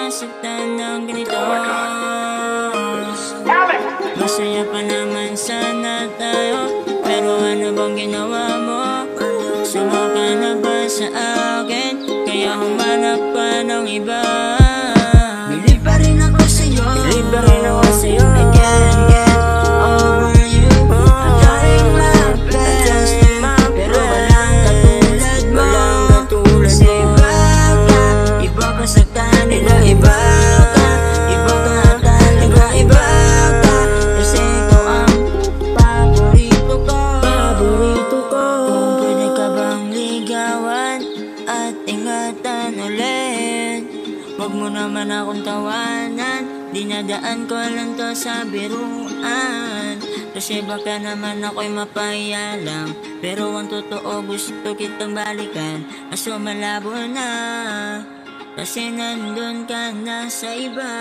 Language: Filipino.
masaktan ng ganito. Masaya pa naman sana tayo, pero ano bang ginawa mo? Suma ka na ba sa akin? Kaya humanap ka ng iba. Believe pa rin ako sa'yo, believe pa rin ako sa'yo. I can't get over you. I'm trying my best, pero walang katulad mo. Kasi iba ka, iba ka sa kanila. Iba ka, iba ka talaga. Iba ka, kasi ikaw ang paborito ko. Kung pwede ka bang ligawan at ingatan ulit, wag mo naman akong tawanan. Dinadaan ko lang to sa biruan, kasi baka naman ako'y mapaya lang. Pero ang totoo gusto kitang balikan, kaso malabo na, kasi nandun ka na sa iba.